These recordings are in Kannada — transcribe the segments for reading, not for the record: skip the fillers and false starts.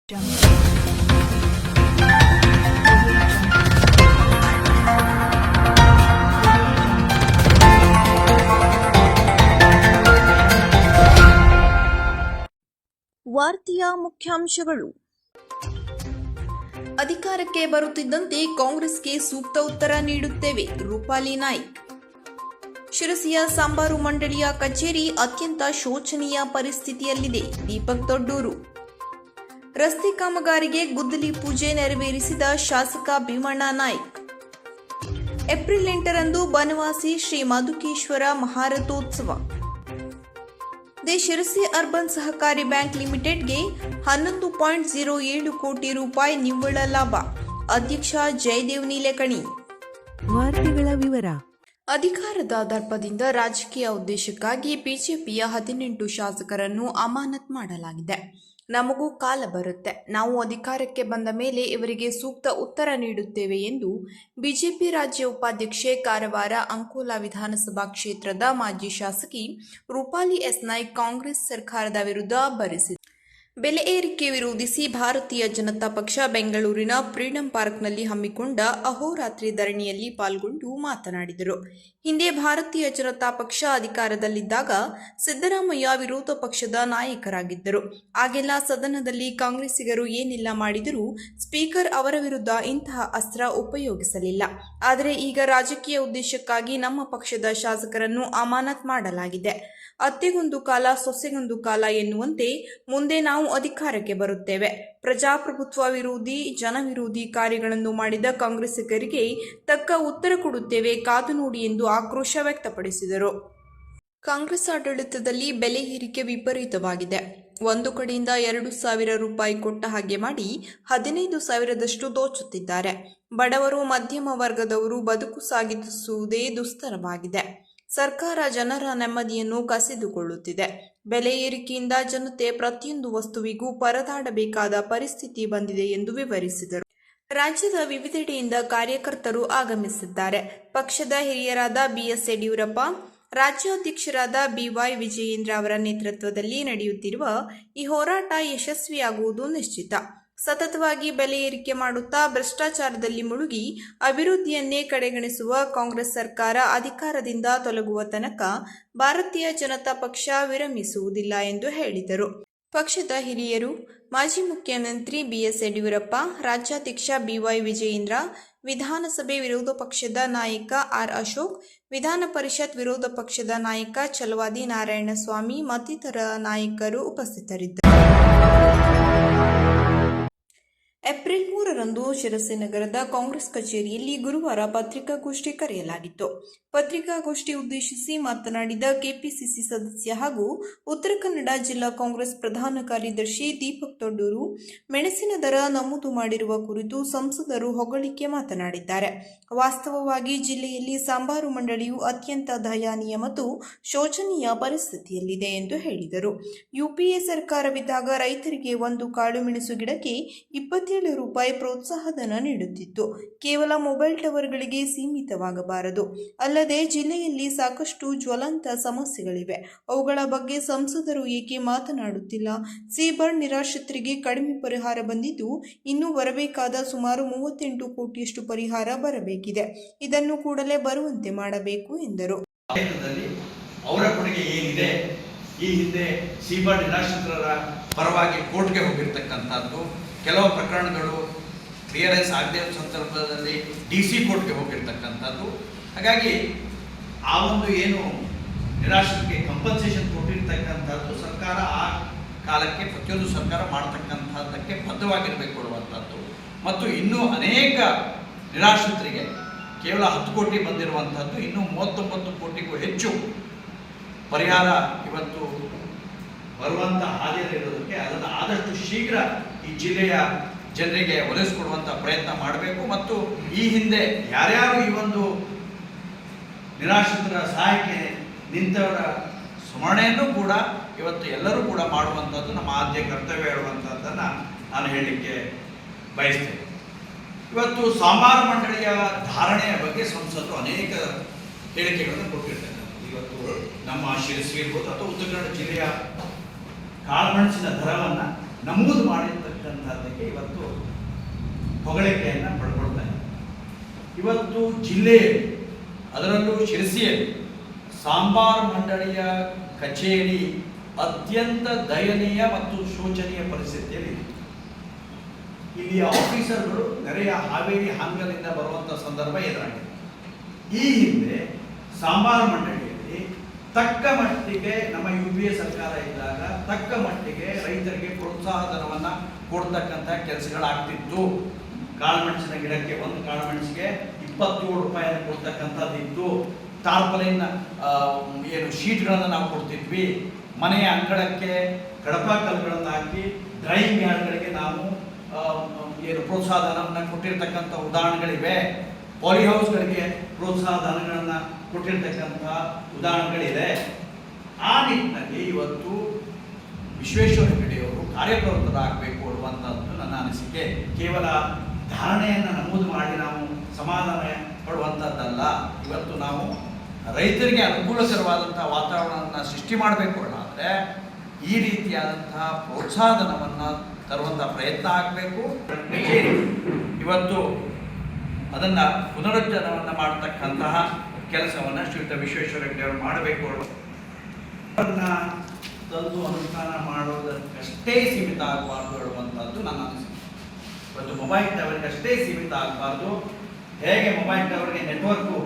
ವಾರ್ತೆಯ ಮುಖ್ಯಾಂಶಗಳು. ಅಧಿಕಾರಕ್ಕೆ ಬರುತ್ತಿದ್ದಂತೆ ಕಾಂಗ್ರೆಸ್ಗೆ ಸೂಕ್ತ ಉತ್ತರ ನೀಡುತ್ತೇವೆ, ರೂಪಾಲಿ ನಾಯ್ಕ್. ಶಿರಸಿಯ ಸಾಂಬಾರು ಮಂಡಳಿಯ ಕಚೇರಿ ಅತ್ಯಂತ ಶೋಚನೀಯ ಪರಿಸ್ಥಿತಿಯಲ್ಲಿದೆ, ದೀಪಕ್ ದೊಡ್ಡೂರು. ರಸ್ತೆ ಕಾಮಗಾರಿಗೆ ಗುದ್ದಲಿ ಪೂಜೆ ನೆರವೇರಿಸಿದ ಶಾಸಕ ಭೀಮಣ್ಣ ನಾಯ್ಕ್. ಏಪ್ರಿಲ್ 8ರಂದು ಬನವಾಸಿ ಶ್ರೀ ಮಧುಕೇಶ್ವರ ಮಹಾರಥೋತ್ಸವ. ದಿ ಶಿರಸಿ ಅರ್ಬನ್ ಸಹಕಾರಿ ಬ್ಯಾಂಕ್ ಲಿಮಿಟೆಡ್ಗೆ 11.07 ಕೋಟಿ ರೂಪಾಯಿ ನಿವ್ವಳ ಲಾಭ. ಅಧ್ಯಕ್ಷ ಜಯದೇವ್ ನೀಲೇಕಣಿ. ವಾರ್ತೆಗಳ ವಿವರ. ಅಧಿಕಾರದ ದರ್ಪದಿಂದ ರಾಜಕೀಯ ಉದ್ದೇಶಕ್ಕಾಗಿ ಬಿಜೆಪಿಯ 18 ಶಾಸಕರನ್ನು ಅಮಾನತ್ ಮಾಡಲಾಗಿದೆ. ನಮಗೂ ಕಾಲ ಬರುತ್ತೆ, ನಾವು ಅಧಿಕಾರಕ್ಕೆ ಬಂದ ಮೇಲೆ ಇವರಿಗೆ ಸೂಕ್ತ ಉತ್ತರ ನೀಡುತ್ತೇವೆ ಎಂದು ಬಿಜೆಪಿ ರಾಜ್ಯ ಉಪಾಧ್ಯಕ್ಷೆ, ಕಾರವಾರ ಅಂಕೋಲಾ ವಿಧಾನಸಭಾ ಕ್ಷೇತ್ರದ ಮಾಜಿ ಶಾಸಕಿ ರೂಪಾಲಿ ಎಸ್ ನಾಯ್ಕ್ ಕಾಂಗ್ರೆಸ್ ಸರ್ಕಾರದ ವಿರುದ್ಧ ಅಬ್ಬರಿಸಿದರು. ಬೆಲೆ ಏರಿಕೆ ವಿರೋಧಿಸಿ ಭಾರತೀಯ ಜನತಾ ಪಕ್ಷ ಬೆಂಗಳೂರಿನ ಫ್ರೀಡಂ ಪಾರ್ಕ್ನಲ್ಲಿ ಹಮ್ಮಿಕೊಂಡ ಅಹೋರಾತ್ರಿ ಧರಣಿಯಲ್ಲಿ ಪಾಲ್ಗೊಂಡು ಮಾತನಾಡಿದರು. ಹಿಂದೆ ಭಾರತೀಯ ಜನತಾ ಪಕ್ಷ ಅಧಿಕಾರದಲ್ಲಿದ್ದಾಗ ಸಿದ್ದರಾಮಯ್ಯ ವಿರೋಧ ಪಕ್ಷದ ನಾಯಕರಾಗಿದ್ದರು. ಆಗೆಲ್ಲ ಸದನದಲ್ಲಿ ಕಾಂಗ್ರೆಸ್ಸಿಗರು ಏನೆಲ್ಲ ಮಾಡಿದರೂ ಸ್ಪೀಕರ್ ಅವರ ವಿರುದ್ಧ ಇಂತಹ ಅಸ್ತ್ರ ಉಪಯೋಗಿಸಲಿಲ್ಲ. ಆದರೆ ಈಗ ರಾಜಕೀಯ ಉದ್ದೇಶಕ್ಕಾಗಿ ನಮ್ಮ ಪಕ್ಷದ ಶಾಸಕರನ್ನು ಅಮಾನತ್ ಮಾಡಲಾಗಿದೆ. ಅತ್ತೆಗೊಂದು ಕಾಲ ಸೊಸೆಗೊಂದು ಕಾಲ ಎನ್ನುವಂತೆ ಮುಂದೆ ನಾವು ಅಧಿಕಾರಕ್ಕೆ ಬರುತ್ತೇವೆ. ಪ್ರಜಾಪ್ರಭುತ್ವ ವಿರೋಧಿ, ಜನವಿರೋಧಿ ಕಾರ್ಯಗಳನ್ನು ಮಾಡಿದ ಕಾಂಗ್ರೆಸ್ಸಿಗರಿಗೆ ತಕ್ಕ ಉತ್ತರ ಕೊಡುತ್ತೇವೆ, ಕಾದು ನೋಡಿ ಎಂದು ಆಕ್ರೋಶ ವ್ಯಕ್ತಪಡಿಸಿದರು. ಕಾಂಗ್ರೆಸ್ ಆಡಳಿತದಲ್ಲಿ ಬೆಲೆ ಏರಿಕೆ ವಿಪರೀತವಾಗಿದೆ. ಒಂದು ಕಡೆಯಿಂದ 2,000 ರೂಪಾಯಿ ಕೊಟ್ಟ ಹಾಗೆ ಮಾಡಿ 15,000ದಷ್ಟು ದೋಚುತ್ತಿದ್ದಾರೆ. ಬಡವರು, ಮಧ್ಯಮ ವರ್ಗದವರು ಬದುಕು ಸಾಗಿಸುವುದೇ ದುಸ್ತರವಾಗಿದೆ. ಸರ್ಕಾರ ಜನರ ನೆಮ್ಮದಿಯನ್ನು ಕಸಿದುಕೊಳ್ಳುತ್ತಿದೆ. ಬೆಲೆ ಏರಿಕೆಯಿಂದ ಜನತೆ ಪ್ರತಿಯೊಂದು ವಸ್ತುವಿಗೂ ಪರದಾಡಬೇಕಾದ ಪರಿಸ್ಥಿತಿ ಬಂದಿದೆ ಎಂದು ವಿವರಿಸಿದರು. ರಾಜ್ಯದ ವಿವಿಧೆಡೆಯಿಂದ ಕಾರ್ಯಕರ್ತರು ಆಗಮಿಸಿದ್ದಾರೆ. ಪಕ್ಷದ ಹಿರಿಯರಾದ ಬಿಎಸ್ ಯಡಿಯೂರಪ್ಪ, ರಾಜ್ಯಾಧ್ಯಕ್ಷರಾದ ಬಿವೈ ವಿಜಯೇಂದ್ರ ಅವರ ನೇತೃತ್ವದಲ್ಲಿ ನಡೆಯುತ್ತಿರುವ ಈ ಹೋರಾಟ ಯಶಸ್ವಿಯಾಗುವುದು ನಿಶ್ಚಿತ. ಸತತವಾಗಿ ಬೆಲೆ ಏರಿಕೆ ಮಾಡುತ್ತಾ ಭ್ರಷ್ಟಾಚಾರದಲ್ಲಿ ಮುಳುಗಿ ಅಭಿವೃದ್ಧಿಯನ್ನೇ ಕಡೆಗಣಿಸುವ ಕಾಂಗ್ರೆಸ್ ಸರ್ಕಾರ ಅಧಿಕಾರದಿಂದ ತೊಲಗುವ ತನಕ ಭಾರತೀಯ ಜನತಾ ಪಕ್ಷ ವಿರಮಿಸುವುದಿಲ್ಲ ಎಂದು ಹೇಳಿದರು. ಪಕ್ಷದ ಹಿರಿಯರು, ಮಾಜಿ ಮುಖ್ಯಮಂತ್ರಿ ಬಿಎಸ್ ಯಡಿಯೂರಪ್ಪ, ರಾಜ್ಯಾಧ್ಯಕ್ಷ ಬಿವೈ ವಿಜಯೇಂದ್ರ, ವಿಧಾನಸಭೆ ವಿರೋಧ ಪಕ್ಷದ ನಾಯಕ ಆರ್ ಅಶೋಕ್, ವಿಧಾನ ಪರಿಷತ್ ವಿರೋಧ ಪಕ್ಷದ ನಾಯಕ ಚಲವಾದಿ ನಾರಾಯಣಸ್ವಾಮಿ ಮತ್ತಿತರ ನಾಯಕರು ಉಪಸ್ಥಿತರಿದ್ದರು. ಏಪ್ರಿಲ್ 3ರಂದು ಶಿರಸಿ ನಗರದ ಕಾಂಗ್ರೆಸ್ ಕಚೇರಿಯಲ್ಲಿ ಗುರುವಾರ ಪತ್ರಿಕಾಗೋಷ್ಠಿ ಕರೆಯಲಾಗಿತ್ತು. ಪತ್ರಿಕಾಗೋಷ್ಠಿ ಉದ್ದೇಶಿಸಿ ಮಾತನಾಡಿದ ಕೆಪಿಸಿಸಿ ಸದಸ್ಯ ಹಾಗೂ ಉತ್ತರ ಕನ್ನಡ ಜಿಲ್ಲಾ ಕಾಂಗ್ರೆಸ್ ಪ್ರಧಾನ ಕಾರ್ಯದರ್ಶಿ ದೀಪಕ್ ದೊಡ್ಡೂರು, ಮೆಣಸಿನ ದರ ನಮೂದು ಮಾಡಿರುವ ಕುರಿತು ಸಂಸದರು ಹೊಗಳಿಕೆ ಮಾತನಾಡಿದ್ದಾರೆ. ವಾಸ್ತವವಾಗಿ ಜಿಲ್ಲೆಯಲ್ಲಿ ಸಾಂಬಾರು ಮಂಡಳಿಯು ಅತ್ಯಂತ ದಯನೀಯ ಮತ್ತು ಶೋಚನೀಯ ಪರಿಸ್ಥಿತಿಯಲ್ಲಿದೆ ಎಂದು ಹೇಳಿದರು. ಯುಪಿಎ ಸರ್ಕಾರವಿದ್ದಾಗ ರೈತರಿಗೆ ಒಂದು ಕಾಳು ಮೆಣಸು ಗಿಡಕ್ಕೆ 27 ರೂಪಾಯಿ ಪ್ರೋತ್ಸಾಹಧನ ನೀಡುತ್ತಿತ್ತು. ಕೇವಲ ಮೊಬೈಲ್ ಟವರ್ಗಳಿಗೆ ಸೀಮಿತವಾಗಬಾರದು. ಅಲ್ಲದೆ ಜಿಲ್ಲೆಯಲ್ಲಿ ಸಾಕಷ್ಟು ಜ್ವಲಂತ ಸಮಸ್ಯೆಗಳಿವೆ. ಅವುಗಳ ಬಗ್ಗೆ ಸಂಸದರು ಏಕೆ ಮಾತನಾಡುತ್ತಿಲ್ಲ? ಸೀಬರ್ಡ್ ನಿರಾಶ್ರಿತರಿಗೆ ಕಡಿಮೆ ಪರಿಹಾರ ಬಂದಿದ್ದು, ಇನ್ನೂ ಬರಬೇಕಾದ ಸುಮಾರು 38 ಕೋಟಿಯಷ್ಟು ಪರಿಹಾರ ಬರಬೇಕಿದೆ. ಇದನ್ನು ಕೂಡಲೇ ಬರುವಂತೆ ಮಾಡಬೇಕು ಎಂದರು. ಅವರ ಕೊಡುಗೆ ಏನಿದೆ? ಈ ಹಿಂದೆ ಸೀಬರ್ಡ್ ನಿರಾಶ್ರಿತರ ಪರವಾಗಿ ಕೋರ್ಟ್ಗೆ ಹೋಗಿರ್ತಕ್ಕಂಥದ್ದು, ಕೆಲವು ಪ್ರಕರಣಗಳು ಕ್ಲಿಯರೆನ್ಸ್ ಆಗದೆ ಸಂದರ್ಭದಲ್ಲಿ DC ಕೋರ್ಟ್ಗೆ ಹೋಗಿರ್ತಕ್ಕಂಥದ್ದು. ಹಾಗಾಗಿ ಆ ಒಂದು ಏನು ನಿರಾಶ್ರಿತರಿಗೆ ಕಂಪನ್ಸೇಷನ್ ಕೊಟ್ಟಿರ್ತಕ್ಕಂಥದ್ದು ಸರ್ಕಾರ ಆ ಕಾಲಕ್ಕೆ ಪ್ರತಿಯೊಂದು ಸರ್ಕಾರ ಮಾಡತಕ್ಕಂಥದ್ದಕ್ಕೆ ಬದ್ಧವಾಗಿರಬೇಕು ಕೊಡುವಂಥದ್ದು. ಮತ್ತು ಇನ್ನೂ ಅನೇಕ ನಿರಾಶ್ರಿತರಿಗೆ ಕೇವಲ 10 ಕೋಟಿ ಬಂದಿರುವಂಥದ್ದು, ಇನ್ನೂ 39 ಕೋಟಿಗೂ ಹೆಚ್ಚು ಪರಿಹಾರ ಇವತ್ತು ಬರುವಂಥ ಹಾದಿಯಲ್ಲಿರೋದಕ್ಕೆ ಅದನ್ನು ಆದಷ್ಟು ಶೀಘ್ರ ಈ ಜಿಲ್ಲೆಯ ಜನರಿಗೆ ಒದಗಿಸಿಕೊಡುವಂಥ ಪ್ರಯತ್ನ ಮಾಡಬೇಕು. ಮತ್ತು ಈ ಹಿಂದೆ ಯಾರ್ಯಾರು ಈ ಒಂದು ನಿರಾಶ್ರಿತರ ಸಹಾಯಕ್ಕೆ ನಿಂತವರ ಸ್ಮರಣೆಯನ್ನು ಕೂಡ ಇವತ್ತು ಎಲ್ಲರೂ ಕೂಡ ಮಾಡುವಂಥದ್ದು ನಮ್ಮ ಆದ್ಯ ಕರ್ತವ್ಯ ಹೇಳುವಂಥದ್ದನ್ನು ನಾನು ಹೇಳಲಿಕ್ಕೆ ಬಯಸ್ತೇನೆ. ಇವತ್ತು ಸಾಂಬಾರು ಮಂಡಳಿಯ ಧಾರಣೆಯ ಬಗ್ಗೆ ಸಂಸದರು ಅನೇಕ ಹೇಳಿಕೆಗಳನ್ನು ಕೊಟ್ಟಿರ್ತಾರೆ. ಇವತ್ತು ನಮ್ಮ ಶಿರಸಿ ಇರ್ಬೋದು ಅಥವಾ ಉತ್ತರ ಕನ್ನಡ ಜಿಲ್ಲೆಯ ಕಾಳುಮೆಣಸಿನ ದರವನ್ನು ನಮೂದು ಮಾಡಿರ್ತಕ್ಕಂಥ ಮಾಡಿರ್ತಕ್ಕಂಥದ್ದಕ್ಕೆ ಇವತ್ತು ಹೊಗಳಿಕೆಯನ್ನು ಪಡ್ಕೊಳ್ತಾ ಇದ್ದಾರೆ. ಇವತ್ತು ಜಿಲ್ಲೆಯಲ್ಲಿ, ಅದರಲ್ಲೂ ಶಿರಸಿಯಲ್ಲಿ ಸಾಂಬಾರ್ ಮಂಡಳಿಯ ಕಚೇರಿ ಅತ್ಯಂತ ದಯನೀಯ ಮತ್ತು ಶೋಚನೀಯ ಪರಿಸ್ಥಿತಿಯಲ್ಲಿ ಇದೆ. ಇಲ್ಲಿಯ ಆಫೀಸರ್ಗಳು ನೆರೆಯ ಹಾವೇರಿ ಹಾಂಗಲಿಂದ ಬರುವಂಥ ಸಂದರ್ಭ ಎದುರಾಗಿದೆ. ಈ ಹಿಂದೆ ಸಾಂಬಾರ್ ಮಂಡಳಿಯಲ್ಲಿ ತಕ್ಕ ಮಟ್ಟಿಗೆ ನಮ್ಮ UPA ಸರ್ಕಾರ ಇದ್ದಾಗ ತಕ್ಕ ಮಟ್ಟಿಗೆ ರೈತರಿಗೆ ಪ್ರೋತ್ಸಾಹ ಧನವನ್ನು ಕೊಡ್ತಕ್ಕಂಥ ಕೆಲಸಗಳಾಗ್ತಿತ್ತು. ಕಾಳುಮೆಣಸಿನ ಗಿಡಕ್ಕೆ ಒಂದು ಕಾಳುಮೆಣಸಿಗೆ 27 ರೂಪಾಯಿಯನ್ನು ಕೊಡ್ತಕ್ಕಂಥದ್ದಿತ್ತು. ಟಾರ್ಪಲಿನ್ ಏನು ಶೀಟ್ಗಳನ್ನು ನಾವು ಕೊಡ್ತಿದ್ವಿ. ಮನೆಯ ಅಂಗಳಕ್ಕೆ ಕಡಪ ಕಲ್ಲುಗಳನ್ನು ಹಾಕಿ ಡ್ರೈಯಿಂಗ್ ಯಾರ್ಡ್ಗಳಿಗೆ ನಾವು ಏನು ಪ್ರೋತ್ಸಾಹ ಧನವನ್ನು ಕೊಟ್ಟಿರ್ತಕ್ಕಂಥ ಉದಾಹರಣೆಗಳಿವೆ. ಪಾಲಿಹೌಸ್ಗಳಿಗೆ ಪ್ರೋತ್ಸಾಹ ಧನಗಳನ್ನು ಕೊಟ್ಟಿರ್ತಕ್ಕಂಥ ಉದಾಹರಣೆಗಳಿದೆ. ಆ ನಿಟ್ಟಿನಲ್ಲಿ ಇವತ್ತು ವಿಶ್ವೇಶ್ವರ ಹೆಗಡೆಯವರು ಕಾರ್ಯಪ್ರವೃತ್ತರಾಗಬೇಕು ಅನ್ನುವಂಥದ್ದು ನನ್ನ ಅನಿಸಿಕೆ. ಕೇವಲ ಧಾರಣೆಯನ್ನು ನಮೂದು ಮಾಡಿ ನಾವು ಸಮಾಧಾನ ಪಡುವಂಥದ್ದಲ್ಲ. ಇವತ್ತು ನಾವು ರೈತರಿಗೆ ಅನುಕೂಲಕರವಾದಂಥ ವಾತಾವರಣವನ್ನು ಸೃಷ್ಟಿ ಮಾಡಬೇಕು ಆದರೆ ಈ ರೀತಿಯಾದಂತಹ ಪ್ರೋತ್ಸಾಹ ಧನವನ್ನು ತರುವಂಥ ಪ್ರಯತ್ನ ಆಗಬೇಕು. ಇವತ್ತು ಅದನ್ನು ಪುನರುಜ್ಜೀವನವನ್ನು ಮಾಡತಕ್ಕಂತಹ ಕೆಲಸವನ್ನು ಶ್ರೀಯುತ ವಿಶ್ವೇಶ್ವರ ಹೆಗಡೆಯವರು ಮಾಡಬೇಕು. ಅದನ್ನು ತಂದು ಅನುಷ್ಠಾನ ಮಾಡೋದಕ್ಕಷ್ಟೇ ಸೀಮಿತ ಆಗಬಾರ್ದು ಹೇಳುವಂಥದ್ದು ನನ್ನ ಅನಿಸಿಕೆ. ಇವತ್ತು ಮೊಬೈಲ್ ಟವರ್ಗಷ್ಟೇ ಸೀಮಿತ ಆಗಬಾರ್ದು. ಹೇಗೆ ಮೊಬೈಲ್ ಟವರ್ಗೆ ನೆಟ್ವರ್ಕು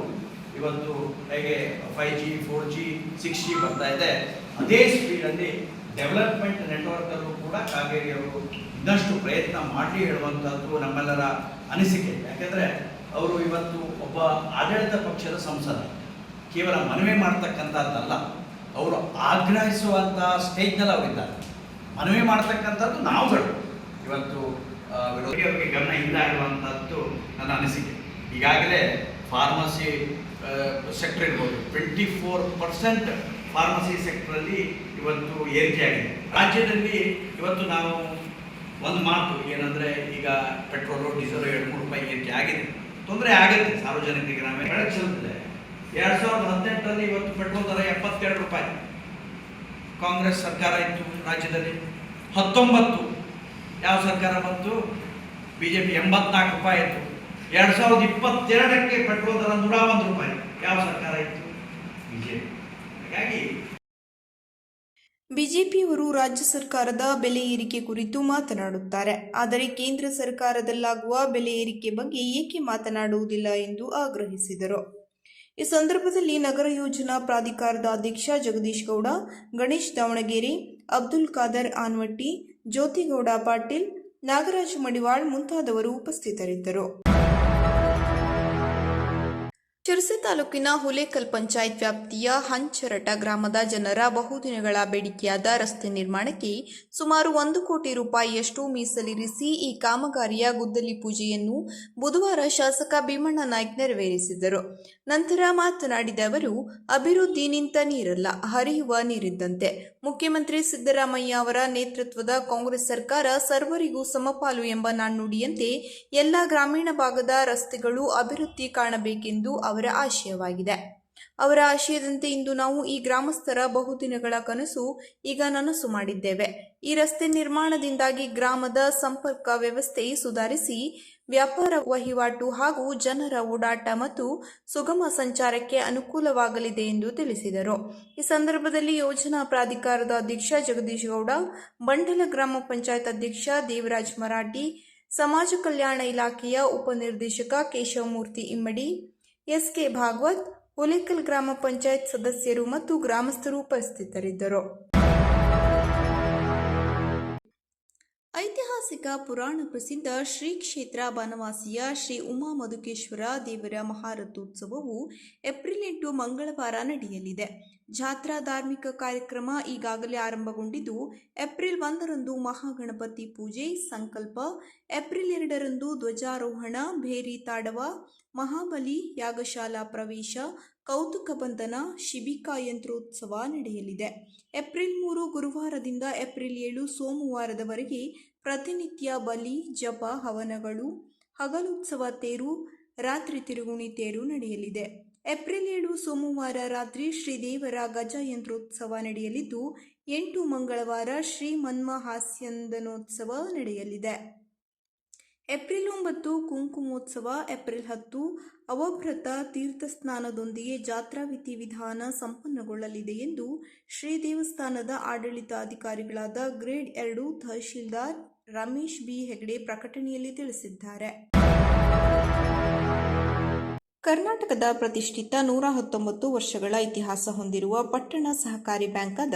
ಇವತ್ತು ಹೇಗೆ 5G 4G 6G ಬರ್ತಾ ಇದೆ, ಅದೇ ಸ್ಪೀಡಲ್ಲಿ ಡೆವಲಪ್ಮೆಂಟ್ ನೆಟ್ವರ್ಕಲ್ಲೂ ಕೂಡ ಕಾಗೇರಿಯವರು ಇನ್ನಷ್ಟು ಪ್ರಯತ್ನ ಮಾಡಲಿ ಹೇಳುವಂಥದ್ದು ನಮ್ಮೆಲ್ಲರ ಅನಿಸಿಕೆ. ಯಾಕೆಂದರೆ ಅವರು ಇವತ್ತು ಒಬ್ಬ ಆಡಳಿತ ಪಕ್ಷದ ಸಂಸದ. ಕೇವಲ ಮನವಿ ಮಾಡ್ತಕ್ಕಂಥದ್ದಲ್ಲ, ಅವರು ಆಗ್ರಹಿಸುವಂಥ ಸ್ಟೇಜ್ನಲ್ಲಿ ಅವರಿದ್ದಾರೆ. ಮನವಿ ಮಾಡ್ತಕ್ಕಂಥದ್ದು ನಾವುಗಳು. ಇವತ್ತು ವಿರೋಧಿಯವರಿಗೆ ಗಮನ ಇಲ್ಲ ಇರುವಂಥದ್ದು ನನ್ನ ಅನಿಸಿಕೆ. ಈಗಾಗಲೇ ಫಾರ್ಮಸಿ ಸೆಕ್ಟರ್ ಇರ್ಬೋದು, 24% ಫಾರ್ಮಸಿ ಸೆಕ್ಟ್ರಲ್ಲಿ ಇವತ್ತು ಏರಿಕೆಯಾಗಿದೆ. ರಾಜ್ಯದಲ್ಲಿ ಇವತ್ತು ನಾವು ಒಂದು ಮಾತು ಏನಂದರೆ, ಈಗ ಪೆಟ್ರೋಲು ಡೀಸೆಲ್ 2-3 ರೂಪಾಯಿ ಏರಿಕೆ ಆಗಿದೆ. ತೊಂದರೆ ಆಗುತ್ತೆ ಸಾರ್ವಜನಿಕರಿಗೆ. ನಾವೇ ಹೇಳಕ್ಕೆ ಚಲ್ತಿದೆ. 2018ರಲ್ಲಿ ಇವತ್ತು ಪೆಟ್ರೋಲ್ ದರ 72 ರೂಪಾಯಿ. ಕಾಂಗ್ರೆಸ್ ಸರ್ಕಾರ ಇತ್ತು ರಾಜ್ಯದಲ್ಲಿ. 19 ಯಾವ ಸರ್ಕಾರ ಬಂತು? BJP 84 ರೂಪಾಯಿ ಇತ್ತು. 2022ಕ್ಕೆ ಪೆಟ್ರೋಲ್ ದರ 101 ರೂಪಾಯಿ. ಯಾವ ಸರ್ಕಾರ ಇತ್ತು? BJP. ಹಾಗಾಗಿ ಬಿಜೆಪಿಯವರು ರಾಜ್ಯ ಸರ್ಕಾರದ ಬೆಲೆ ಏರಿಕೆ ಕುರಿತು ಮಾತನಾಡುತ್ತಾರೆ, ಆದರೆ ಕೇಂದ್ರ ಸರ್ಕಾರದಲ್ಲಾಗುವ ಬೆಲೆ ಏರಿಕೆ ಬಗ್ಗೆ ಏಕೆ ಮಾತನಾಡುವುದಿಲ್ಲ ಎಂದು ಆಗ್ರಹಿಸಿದರು. ಈ ಸಂದರ್ಭದಲ್ಲಿ ನಗರ ಯೋಜನಾ ಪ್ರಾಧಿಕಾರದ ಅಧ್ಯಕ್ಷ ಜಗದೀಶ್ ಗೌಡ, ಗಣೇಶ್ ದಾವಣಗೆರೆ, ಅಬ್ದುಲ್ ಖಾದರ್ ಆನ್ವಟ್ಟಿ, ಜ್ಯೋತಿಗೌಡ ಪಾಟೀಲ್, ನಾಗರಾಜ್ ಮಡಿವಾಳ್ ಮುಂತಾದವರು ಉಪಸ್ಥಿತರಿದ್ದರು. ಶಿರಸಿ ತಾಲೂಕಿನ ಹುಲೇಕಲ್ ಪಂಚಾಯತ್ ವ್ಯಾಪ್ತಿಯ ಹಂಚರಟ ಗ್ರಾಮದ ಜನರ ಬಹುದಿನಗಳ ಬೇಡಿಕೆಯಾದ ರಸ್ತೆ ನಿರ್ಮಾಣಕ್ಕೆ ಸುಮಾರು 1 ಕೋಟಿ ರೂಪಾಯಿಯಷ್ಟು ಮೀಸಲಿರಿಸಿ ಈ ಕಾಮಗಾರಿಯ ಗುದ್ದಲಿ ಪೂಜೆಯನ್ನು ಬುಧವಾರ ಶಾಸಕ ಭೀಮಣ್ಣ ನಾಯ್ಕ್ ನೆರವೇರಿಸಿದರು. ನಂತರ ಮಾತನಾಡಿದ ಅವರು, ಅಭಿವೃದ್ಧಿ ನಿಂತ ನೀರಲ್ಲ, ಹರಿಯುವ ನೀರಿದ್ದಂತೆ. ಮುಖ್ಯಮಂತ್ರಿ ಸಿದ್ದರಾಮಯ್ಯ ಅವರ ನೇತೃತ್ವದ ಕಾಂಗ್ರೆಸ್ ಸರ್ಕಾರ ಸರ್ವರಿಗೂ ಸಮಪಾಲು ಎಂಬ ನಾಣ್ಣುಡಿಯಂತೆ ಎಲ್ಲ ಗ್ರಾಮೀಣ ಭಾಗದ ರಸ್ತೆಗಳು ಅಭಿವೃದ್ಧಿ ಕಾಣಬೇಕೆಂದು ಅವರ ಆಶಯವಾಗಿದೆ. ಅವರ ಆಶಯದಂತೆ ಇಂದು ನಾವು ಈ ಗ್ರಾಮಸ್ಥರ ಬಹುದಿನಗಳ ಕನಸು ಈಗ ನನಸು ಮಾಡಿದ್ದೇವೆ. ಈ ರಸ್ತೆ ನಿರ್ಮಾಣದಿಂದಾಗಿ ಗ್ರಾಮದ ಸಂಪರ್ಕ ವ್ಯವಸ್ಥೆ ಸುಧಾರಿಸಿ ವ್ಯಾಪಾರ ವಹಿವಾಟು ಹಾಗೂ ಜನರ ಓಡಾಟ ಮತ್ತು ಸುಗಮ ಸಂಚಾರಕ್ಕೆ ಅನುಕೂಲವಾಗಲಿದೆ ಎಂದು ತಿಳಿಸಿದರು. ಈ ಸಂದರ್ಭದಲ್ಲಿ ಯೋಜನಾ ಪ್ರಾಧಿಕಾರದ ಅಧ್ಯಕ್ಷ ಜಗದೀಶ್ ಗೌಡ, ಬಂಡಲ ಗ್ರಾಮ ಪಂಚಾಯತ್ ಅಧ್ಯಕ್ಷ ದೇವರಾಜ್ ಮರಾಠಿ, ಸಮಾಜ ಕಲ್ಯಾಣ ಇಲಾಖೆಯ ಉಪನಿರ್ದೇಶಕ ಕೇಶವಮೂರ್ತಿ ಇಮ್ಮಡಿ, SK ಭಾಗವತ್, ಹುಲೇಕಲ್ ಗ್ರಾಮ ಪಂಚಾಯತ್ ಸದಸ್ಯರು ಮತ್ತು ಗ್ರಾಮಸ್ಥರು ಉಪಸ್ಥಿತರಿದ್ದರು. ಐತಿಹಾಸಿಕ ಪುರಾಣ ಪ್ರಸಿದ್ಧ ಶ್ರೀ ಕ್ಷೇತ್ರ ಬನವಾಸಿಯ ಶ್ರೀ ಉಮಾ ಮಧುಕೇಶ್ವರ ದೇವರ ಮಹಾರಥೋತ್ಸವವು ಏಪ್ರಿಲ್ 8 ಮಂಗಳವಾರ ನಡೆಯಲಿದೆ. ಜಾತ್ರಾ ಧಾರ್ಮಿಕ ಕಾರ್ಯಕ್ರಮ ಈಗಾಗಲೇ ಆರಂಭಗೊಂಡಿದ್ದು, ಏಪ್ರಿಲ್ 1ರಂದು ಮಹಾಗಣಪತಿ ಪೂಜೆ, ಸಂಕಲ್ಪ, ಏಪ್ರಿಲ್ 2ರಂದು ಧ್ವಜಾರೋಹಣ, ಭೇರಿ ತಾಡವ, ಮಹಾಬಲಿ ಯಾಗಶಾಲಾ ಪ್ರವೇಶ, ಕೌತುಕ ಬಂಧನ, ಶಿಬಿಕಾ ಯಂತ್ರೋತ್ಸವ ನಡೆಯಲಿದೆ. ಏಪ್ರಿಲ್ 3 ಗುರುವಾರದಿಂದ ಏಪ್ರಿಲ್ 7 ಸೋಮವಾರದವರೆಗೆ ಪ್ರತಿನಿತ್ಯ ಬಲಿ, ಜಪ, ಹವನಗಳು, ಹಗಲುತ್ಸವ ತೇರು, ರಾತ್ರಿ ತಿರುಗುಣಿ ತೇರು ನಡೆಯಲಿದೆ. ಏಪ್ರಿಲ್ 7 ಸೋಮವಾರ ರಾತ್ರಿ ಶ್ರೀದೇವರ ಗಜ ಯಂತ್ರೋತ್ಸವ ನಡೆಯಲಿದ್ದು, 8 ಮಂಗಳವಾರ ಶ್ರೀ ಮನ್ಮಹಾಸ್ಯಂದನೋತ್ಸವ ನಡೆಯಲಿದೆ. ಏಪ್ರಿಲ್ 9 ಕುಂಕುಮೋತ್ಸವ, ಏಪ್ರಿಲ್ 10 ಅವಭೃತ ತೀರ್ಥಸ್ನಾನದೊಂದಿಗೆ ಜಾತ್ರಾ ವಿಧಿವಿಧಾನ ಸಂಪನ್ನಗೊಳ್ಳಲಿದೆ ಎಂದು ಶ್ರೀ ದೇವಸ್ಥಾನದ ಆಡಳಿತಾಧಿಕಾರಿಗಳಾದ ಗ್ರೇಡ್ 2 ತಹಶೀಲ್ದಾರ್ ರಮೇಶ್ ಬಿ ಹೆಗಡೆ ಪ್ರಕಟಣೆಯಲ್ಲಿ ತಿಳಿಸಿದ್ದಾರೆ. ಕರ್ನಾಟಕದ ಪ್ರತಿಷ್ಠಿತ 119 ವರ್ಷಗಳ ಇತಿಹಾಸ ಹೊಂದಿರುವ ಪಟ್ಟಣ ಸಹಕಾರಿ ಬ್ಯಾಂಕಾದ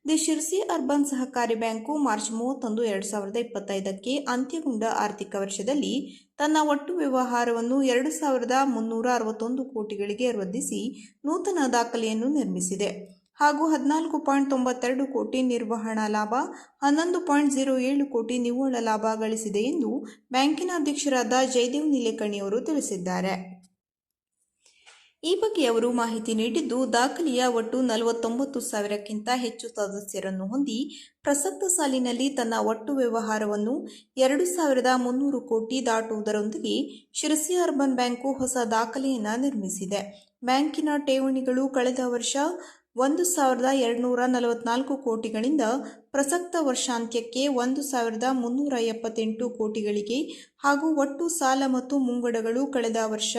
ದಿ ಶಿರಸಿ ಅರ್ಬನ್ ಸಹಕಾರಿ ಬ್ಯಾಂಕು ಮಾರ್ಚ್ 31, 2025ಕ್ಕೆ ಅಂತ್ಯಗೊಂಡ ಆರ್ಥಿಕ ವರ್ಷದಲ್ಲಿ ತನ್ನ ಒಟ್ಟು ವ್ಯವಹಾರವನ್ನು 2,361 ಕೋಟಿಗಳಿಗೆ ವೃದ್ಧಿಸಿ ನೂತನ ದಾಖಲೆಯನ್ನು ನಿರ್ಮಿಸಿದೆ ಹಾಗೂ 14.92 ಕೋಟಿ ನಿರ್ವಹಣಾ ಲಾಭ, 11.07 ಕೋಟಿ ನಿವ್ವಳ ಲಾಭ ಗಳಿಸಿದೆ ಎಂದು ಬ್ಯಾಂಕಿನ ಅಧ್ಯಕ್ಷರಾದ ಜಯದೇವ್ ನೀಲೇಕಣಿಯವರು ತಿಳಿಸಿದ್ದಾರೆ. ಈ ಬಗ್ಗೆ ಅವರು ಮಾಹಿತಿ ನೀಡಿದ್ದು, ದಾಖಲೆಯ ಒಟ್ಟು 49,000ಕ್ಕಿಂತ ಹೆಚ್ಚು ಸದಸ್ಯರನ್ನು ಹೊಂದಿ ಪ್ರಸಕ್ತ ಸಾಲಿನಲ್ಲಿ ತನ್ನ ಒಟ್ಟು ವ್ಯವಹಾರವನ್ನು 2,300 ಕೋಟಿ ದಾಟುವುದರೊಂದಿಗೆ ಶಿರಸಿ ಅರ್ಬನ್ ಬ್ಯಾಂಕು ಹೊಸ ದಾಖಲೆಯನ್ನು ನಿರ್ಮಿಸಿದೆ. ಬ್ಯಾಂಕಿನ ಠೇವಣಿಗಳು ಕಳೆದ ವರ್ಷ 1,244 ಕೋಟಿಗಳಿಂದ ಪ್ರಸಕ್ತ ವರ್ಷಾಂತ್ಯಕ್ಕೆ 1,378 ಕೋಟಿಗಳಿಗೆ ಹಾಗೂ ಒಟ್ಟು ಸಾಲ ಮತ್ತು ಮುಂಗಡಗಳು ಕಳೆದ ವರ್ಷ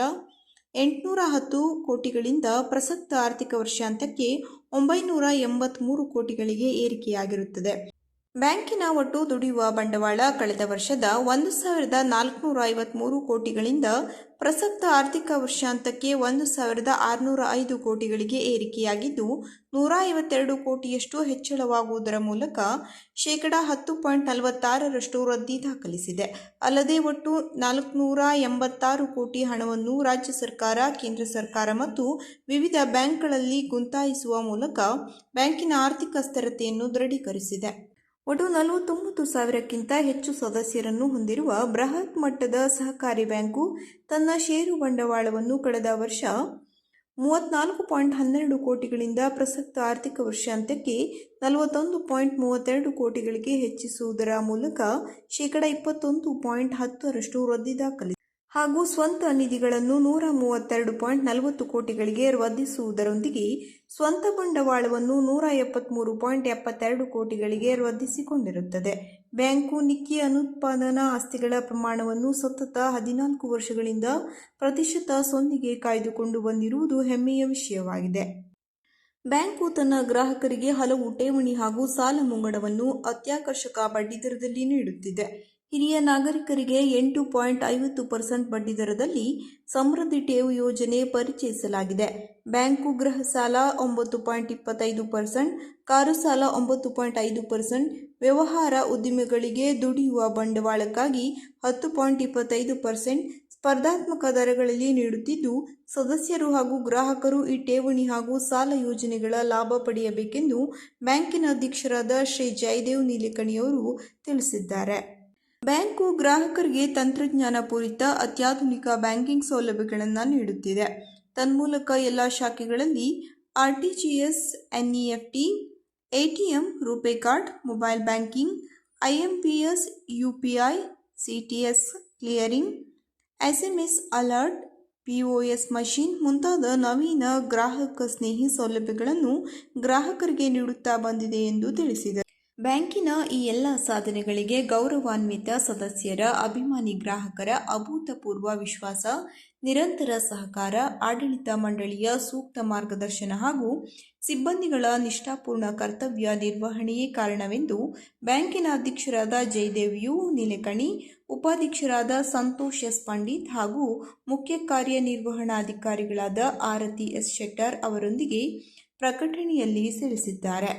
810 ಕೋಟಿಗಳಿಂದ ಪ್ರಸಕ್ತ ಆರ್ಥಿಕ ವರ್ಷಾಂತ್ಯಕ್ಕೆ 983 ಕೋಟಿಗಳಿಗೆ ಏರಿಕೆಯಾಗಿರುತ್ತದೆ. ಬ್ಯಾಂಕಿನ ಒಟ್ಟು ದುಡಿಯುವ ಬಂಡವಾಳ ಕಳೆದ ವರ್ಷದ 1,453 ಕೋಟಿಗಳಿಂದ ಪ್ರಸಕ್ತ ಆರ್ಥಿಕ ವರ್ಷಾಂತ್ಯಕ್ಕೆ 1,605 ಕೋಟಿಗಳಿಗೆ ಏರಿಕೆಯಾಗಿದ್ದು, 152 ಕೋಟಿಯಷ್ಟು ಹೆಚ್ಚಳವಾಗುವುದರ ಮೂಲಕ ಶೇಕಡಾ 10.46ರಷ್ಟು ವೃದ್ಧಿ ದಾಖಲಿಸಿದೆ. ಅಲ್ಲದೆ ಒಟ್ಟು 486 ಕೋಟಿ ಹಣವನ್ನು ರಾಜ್ಯ ಸರ್ಕಾರ, ಕೇಂದ್ರ ಸರ್ಕಾರ ಮತ್ತು ವಿವಿಧ ಬ್ಯಾಂಕ್ಗಳಲ್ಲಿ ಗುಂತಾಯಿಸುವ ಮೂಲಕ ಬ್ಯಾಂಕಿನ ಆರ್ಥಿಕ ಸ್ಥಿರತೆಯನ್ನು ದೃಢೀಕರಿಸಿದೆ. ಒಟ್ಟು 49,000ಕ್ಕಿಂತ ಹೆಚ್ಚು ಸದಸ್ಯರನ್ನು ಹೊಂದಿರುವ ಬೃಹತ್ ಮಟ್ಟದ ಸಹಕಾರಿ ಬ್ಯಾಂಕು ತನ್ನ ಷೇರು ಬಂಡವಾಳವನ್ನು ಕಳೆದ ವರ್ಷ 34.12 ಕೋಟಿಗಳಿಂದ ಪ್ರಸಕ್ತ ಆರ್ಥಿಕ ವರ್ಷಾಂತ್ಯಕ್ಕೆ 41.32 ಕೋಟಿಗಳಿಗೆ ಹೆಚ್ಚಿಸುವುದರ ಮೂಲಕ ಶೇಕಡಾ 21.10ರಷ್ಟು ವೃದ್ಧಿ ದಾಖಲಿಸಿದೆ ಹಾಗೂ ಸ್ವಂತ ನಿಧಿಗಳನ್ನು 132.40 ಕೋಟಿಗಳಿಗೆ ವೃದ್ಧಿಸುವುದರೊಂದಿಗೆ ಸ್ವಂತ ಬಂಡವಾಳವನ್ನು 173.72 ಕೋಟಿಗಳಿಗೆ ವೃದ್ಧಿಸಿಕೊಂಡಿರುತ್ತದೆ. ಬ್ಯಾಂಕು ನಿಕ್ಕಿ ಅನುತ್ಪಾದನಾ ಆಸ್ತಿಗಳ ಪ್ರಮಾಣವನ್ನು ಸತತ 14 ವರ್ಷಗಳಿಂದ %0ಗೆ ಕಾಯ್ದುಕೊಂಡು ಬಂದಿರುವುದು ಹೆಮ್ಮೆಯ ವಿಷಯವಾಗಿದೆ. ಬ್ಯಾಂಕು ತನ್ನ ಗ್ರಾಹಕರಿಗೆ ಹಲವು ಠೇವಣಿ ಹಾಗೂ ಸಾಲ ಮುಂಗಡವನ್ನು ಅತ್ಯಾಕರ್ಷಕ ಬಡ್ಡಿದರದಲ್ಲಿ ನೀಡುತ್ತಿದೆ. ಹಿರಿಯ ನಾಗರಿಕರಿಗೆ 8.50% ಬಡ್ಡಿದರದಲ್ಲಿ ಸಮೃದ್ಧಿ ಠೇವು ಯೋಜನೆ ಪರಿಚಯಿಸಲಾಗಿದೆ. ಬ್ಯಾಂಕು ಗೃಹ ಸಾಲ 9.25%, ಕಾರು ಸಾಲ 9.5%, ವ್ಯವಹಾರ ಉದ್ದಿಮೆಗಳಿಗೆ ದುಡಿಯುವ ಬಂಡವಾಳಕ್ಕಾಗಿ 10.25% ಸ್ಪರ್ಧಾತ್ಮಕ ದರಗಳಲ್ಲಿ ನೀಡುತ್ತಿದ್ದು, ಸದಸ್ಯರು ಹಾಗೂ ಗ್ರಾಹಕರು ಈ ಠೇವಣಿ ಹಾಗೂ ಸಾಲ ಯೋಜನೆಗಳ ಲಾಭ ಪಡೆಯಬೇಕೆಂದು ಬ್ಯಾಂಕಿನ ಅಧ್ಯಕ್ಷರಾದ ಶ್ರೀ ಜಯದೇವ್ ನೀಲೇಕಣಿಯವರು ತಿಳಿಸಿದ್ದಾರೆ. ಬ್ಯಾಂಕು ಗ್ರಾಹಕರಿಗೆ ತಂತ್ರಜ್ಞಾನ ಪೂರಿತ ಅತ್ಯಾಧುನಿಕ ಬ್ಯಾಂಕಿಂಗ್ ಸೌಲಭ್ಯಗಳನ್ನು ನೀಡುತ್ತಿದೆ. ತನ್ಮೂಲಕ ಎಲ್ಲ ಶಾಖೆಗಳಲ್ಲಿ RTGS, NEFT, ATM, RuPay card, mobile banking, IMPS, UPI, CTS clearing, SMS alert, POS machine ಮುಂತಾದ ನವೀನ ಗ್ರಾಹಕ ಸ್ನೇಹಿ ಸೌಲಭ್ಯಗಳನ್ನು ಗ್ರಾಹಕರಿಗೆ ನೀಡುತ್ತಾ ಬಂದಿದೆ ಎಂದು ತಿಳಿಸಿದರು. ಬ್ಯಾಂಕಿನ ಈ ಎಲ್ಲ ಸಾಧನೆಗಳಿಗೆ ಗೌರವಾನ್ವಿತ ಸದಸ್ಯರ, ಅಭಿಮಾನಿ ಗ್ರಾಹಕರ ಅಭೂತಪೂರ್ವ ವಿಶ್ವಾಸ, ನಿರಂತರ ಸಹಕಾರ, ಆಡಳಿತ ಮಂಡಳಿಯ ಸೂಕ್ತ ಮಾರ್ಗದರ್ಶನ ಹಾಗೂ ಸಿಬ್ಬಂದಿಗಳ ನಿಷ್ಠಾಪೂರ್ಣ ಕರ್ತವ್ಯ ನಿರ್ವಹಣೆಯೇ ಕಾರಣವೆಂದು ಬ್ಯಾಂಕಿನ ಅಧ್ಯಕ್ಷರಾದ ಜಯದೇವ್ ಯು ನೀಲೇಕಣಿ, ಉಪಾಧ್ಯಕ್ಷರಾದ ಸಂತೋಷ್ ಎಸ್ ಪಂಡಿತ್ ಹಾಗೂ ಮುಖ್ಯ ಕಾರ್ಯನಿರ್ವಹಣಾಧಿಕಾರಿಗಳಾದ ಆರತಿ ಎಸ್ ಶೆಟ್ಟರ್ ಅವರೊಂದಿಗೆ ಪ್ರಕಟಣೆಯಲ್ಲಿ ತಿಳಿಸಿದ್ದಾರೆ.